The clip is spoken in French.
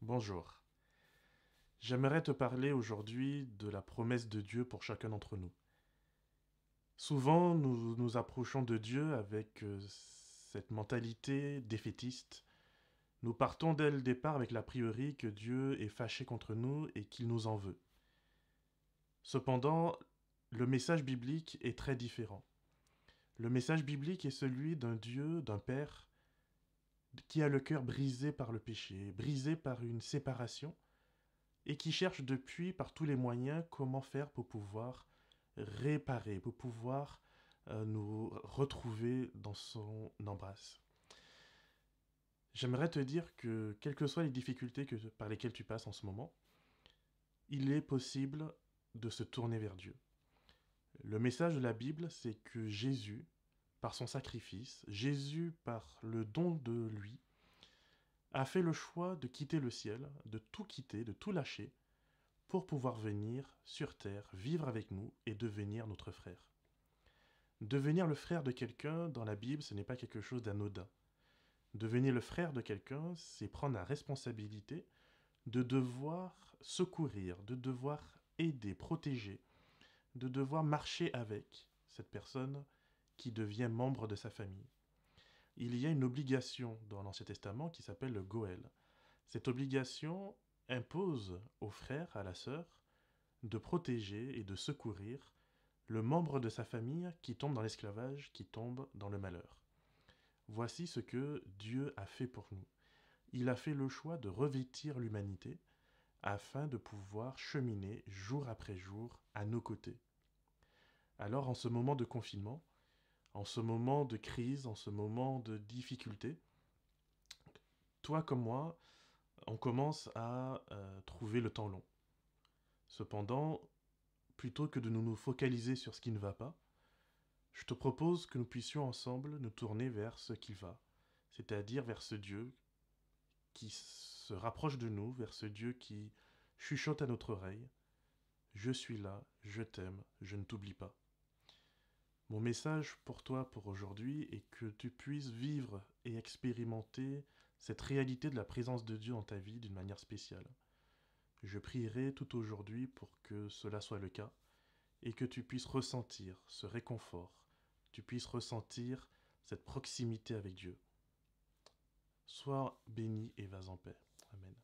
Bonjour. J'aimerais te parler aujourd'hui de la promesse de Dieu pour chacun d'entre nous. Souvent, nous nous approchons de Dieu avec cette mentalité défaitiste. Nous partons dès le départ avec l'a priori que Dieu est fâché contre nous et qu'il nous en veut. Cependant, le message biblique est très différent. Le message biblique est celui d'un Dieu, d'un Père, qui a le cœur brisé par le péché, brisé par une séparation, et qui cherche depuis, par tous les moyens, comment faire pour pouvoir réparer, pour pouvoir nous retrouver dans son embrasse. J'aimerais te dire que, quelles que soient les difficultés par lesquelles tu passes en ce moment, il est possible de se tourner vers Dieu. Le message de la Bible, c'est que Jésus, par son sacrifice, Jésus, par le don de lui, a fait le choix de quitter le ciel, de tout quitter, de tout lâcher, pour pouvoir venir sur terre, vivre avec nous et devenir notre frère. Devenir le frère de quelqu'un dans la Bible, ce n'est pas quelque chose d'anodin. Devenir le frère de quelqu'un, c'est prendre la responsabilité de devoir secourir, de devoir aider, protéger, de devoir marcher avec cette personne qui devient membre de sa famille. Il y a une obligation dans l'Ancien Testament qui s'appelle le Goël. Cette obligation impose au frère, à la sœur, de protéger et de secourir le membre de sa famille qui tombe dans l'esclavage, qui tombe dans le malheur. Voici ce que Dieu a fait pour nous. Il a fait le choix de revêtir l'humanité afin de pouvoir cheminer jour après jour à nos côtés. Alors en ce moment de confinement, en ce moment de crise, en ce moment de difficulté, toi comme moi, on commence à trouver le temps long. Cependant, plutôt que de nous focaliser sur ce qui ne va pas, je te propose que nous puissions ensemble nous tourner vers ce qui va, c'est-à-dire vers ce Dieu qui se rapproche de nous, vers ce Dieu qui chuchote à notre oreille. Je suis là, je t'aime, je ne t'oublie pas. Mon message pour toi pour aujourd'hui est que tu puisses vivre et expérimenter cette réalité de la présence de Dieu dans ta vie d'une manière spéciale. Je prierai tout aujourd'hui pour que cela soit le cas et que tu puisses ressentir ce réconfort, tu puisses ressentir cette proximité avec Dieu. Sois béni et vas en paix. Amen.